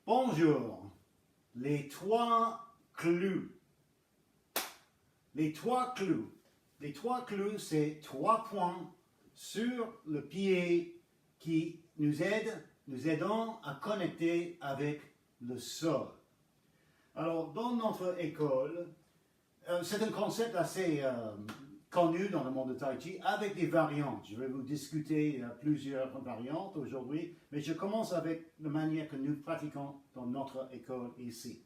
Bonjour, les trois clous. Les trois clous. Les trois clous, c'est 3 points sur le pied qui nous aident à connecter avec le sol. Alors, dans notre école, c'est un concept assez connu dans le monde de Tai Chi avec des variantes. Je vais vous discuter plusieurs variantes aujourd'hui, mais je commence avec la manière que nous pratiquons dans notre école ici.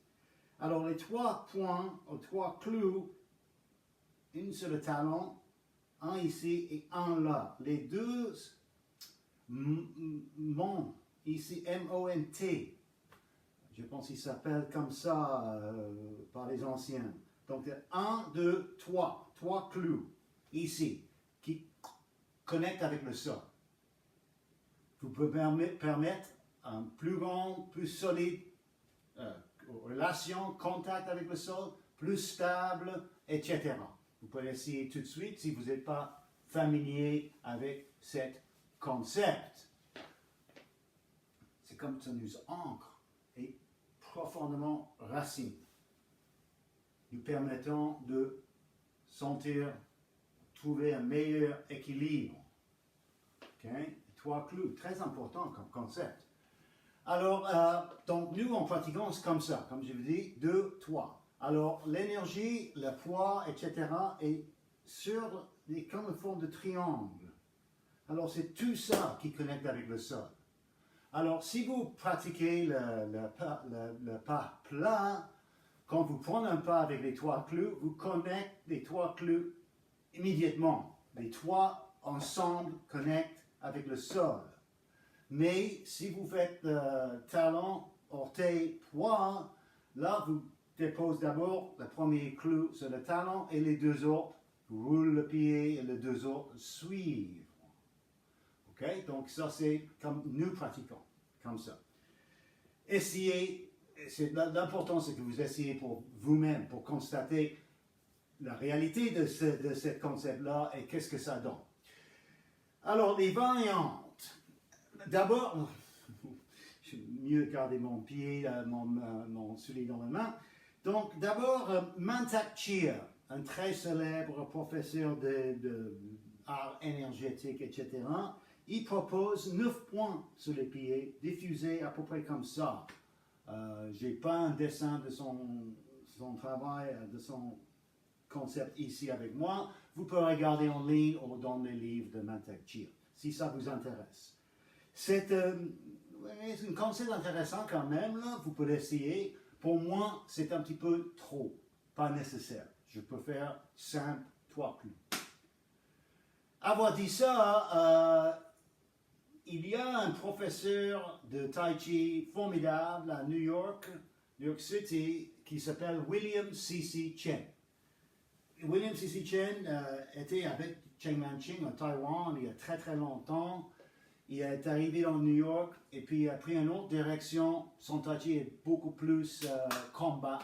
Alors, les 3 points, ou 3 clous, une sur le talon, un ici et un là. Les deux montent ici, M-O-N-T. Je pense qu'il s'appelle comme ça par les anciens. Donc, 1, 2, 3. 3 clous ici qui connectent avec le sol. Vous pouvez permettre un plus grand, plus solide relation, contact avec le sol, plus stable, etc. Vous pouvez essayer tout de suite si vous n'êtes pas familier avec ce concept. C'est comme ça nous ancre et profondément racine. Nous permettons de sentir, trouver un meilleur équilibre. Okay? 3 clous, très important comme concept. Alors, donc nous en pratiquons comme ça, comme je vous dis, 2, 3. Alors, l'énergie, le poids, etc. est sur comme une forme de triangle. Alors, c'est tout ça qui connecte avec le sol. Alors, si vous pratiquez le pas plat, quand vous prenez un pas avec les 3 clous, vous connectez les 3 clous immédiatement. Les 3 ensemble connectent avec le sol. Mais si vous faites talon, orteil, poids, là vous déposez d'abord le premier clou sur le talon et les deux autres, vous roulez le pied et les deux autres suivent. Ok? Donc ça c'est comme nous pratiquons, comme ça. Essayez. L'important, c'est que vous essayez pour vous-même, pour constater la réalité de ce concept-là et qu'est-ce que ça donne. Alors, les variantes. D'abord, je vais mieux garder mon pied, mon soulier dans la main. Donc, d'abord, Mantak Chia, un très célèbre professeur d'art énergétique, etc., il propose 9 points sur les pieds, diffusés à peu près comme ça. Je n'ai pas un dessin de son travail, de son concept ici avec moi. Vous pouvez regarder en ligne ou dans les livres de Mantak Chia, si ça vous intéresse. C'est un concept intéressant quand même, là. Vous pouvez essayer. Pour moi, c'est un petit peu trop, pas nécessaire. Je peux faire simple, 3 clous. Avoir dit ça, il y a un professeur de Tai Chi formidable à New York City, qui s'appelle William C.C. Chen. William C.C. Chen était avec Cheng Man-ching en Taïwan il y a très très longtemps. Il est arrivé dans New York et puis il a pris une autre direction. Son Tai Chi est beaucoup plus combat,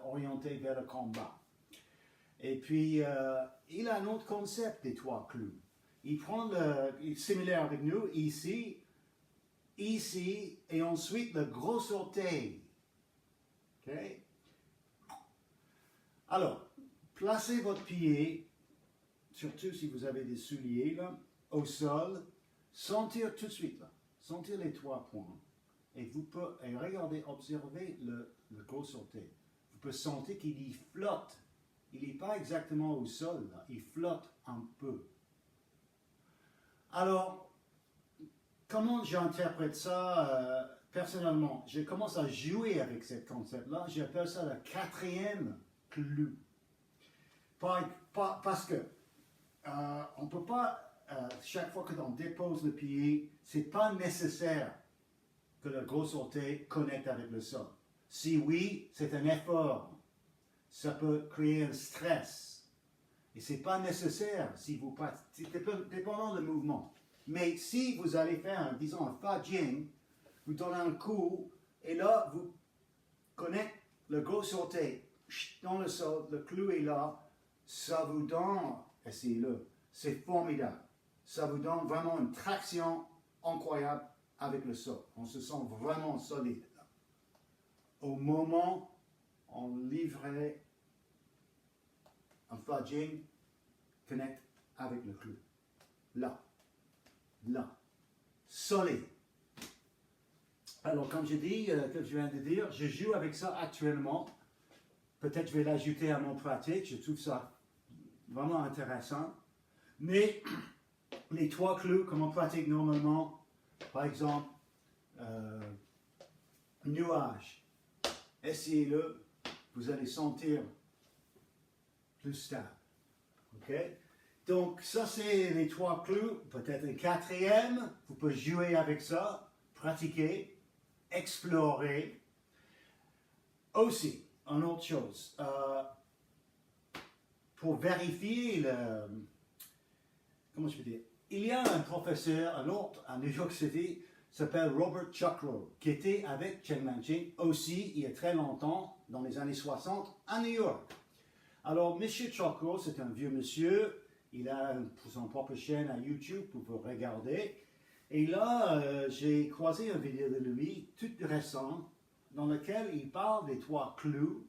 orienté vers le combat. Et puis il a un autre concept des 3 clous. Il prend similaire avec nous, ici, et ensuite le gros orteil. Okay? Alors, placez votre pied, surtout si vous avez des souliers, là, au sol, sentir tout de suite, là, sentir les 3 points. Et vous pouvez regarder, observer le gros orteil. Vous pouvez sentir qu'il y flotte. Il n'est pas exactement au sol, là, il flotte un peu. Alors, comment j'interprète ça personnellement? Je commence à jouer avec ce concept-là. J'appelle ça le 4e clou. Parce que on ne peut pas, chaque fois que l'on dépose le pied, ce n'est pas nécessaire que le gros orteil connecte avec le sol. Si oui, c'est un effort. Ça peut créer un stress. Et ce n'est pas nécessaire si vous pratiquez, dépendant du mouvement. Mais si vous allez faire, disons, un Fa Jing, vous donnez un coup, et là, vous connectez le gros orteil dans le sol, le clou est là, ça vous donne, essayez-le, c'est formidable. Ça vous donne vraiment une traction incroyable avec le sol. On se sent vraiment solide. au moment où on livrait un fudging connect avec le clou. Là, solide. Alors, comme je dis, que je viens de dire, je joue avec ça actuellement. Peut-être je vais l'ajouter à mon pratique. Je trouve ça vraiment intéressant. Mais les 3 clous, comme on pratique normalement, par exemple, nuage, essayez-le, vous allez sentir plus stable. OK? Donc, ça, c'est les 3 clous. Peut-être un 4e, vous pouvez jouer avec ça, pratiquer, explorer. Aussi, une autre chose, pour vérifier comment je peux dire, il y a un professeur, un autre, à New York City, s'appelle Robert Chuckrow, qui était avec Cheng Man-ching aussi, il y a très longtemps, dans les années 60, à New York. Alors, M. Chuckrow, c'est un vieux monsieur, il a son propre chaîne à YouTube pour vous regarder. Et là, j'ai croisé une vidéo de lui, toute récente, dans laquelle il parle des 3 clous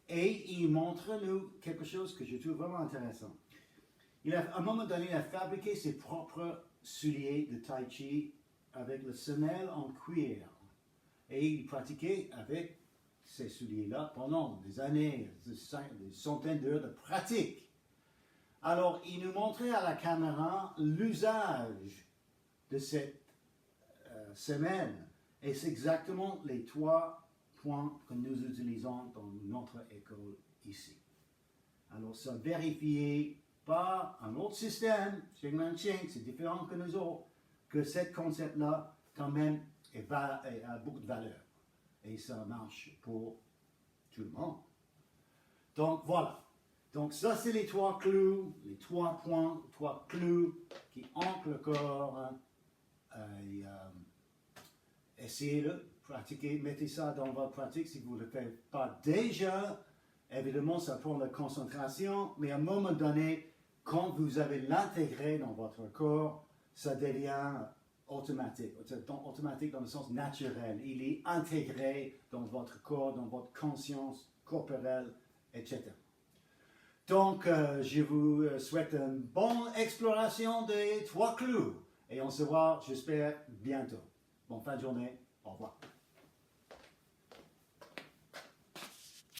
et il montre nous quelque chose que je trouve vraiment intéressant. À un moment donné, il a fabriqué ses propres souliers de tai chi avec le semelle en cuir. Et il pratiquait avec ces souliers-là pendant des années, des centaines d'heures de pratique. Alors, il nous montrait à la caméra l'usage de cette semelle. Et c'est exactement les 3 points que nous utilisons dans notre école ici. Alors, ça vérifié par un autre système, Cheng Man-ching, c'est différent que nous autres, que ce concept-là, quand même, a beaucoup de valeur. Et ça marche pour tout le monde. Donc, voilà. Donc, ça, c'est les 3 clous, les 3 points, 3 clous qui ancrent le corps. Essayez-le, pratiquez, mettez ça dans votre pratique si vous ne le faites pas déjà. Évidemment, ça prend de la concentration, mais à un moment donné, quand vous avez l'intégré dans votre corps, ça devient automatique. Automatique dans le sens naturel. Il est intégré dans votre corps, dans votre conscience corporelle, etc. Donc, je vous souhaite une bonne exploration des 3 clous. Et on se voit, j'espère, bientôt. Bonne fin de journée. Au revoir.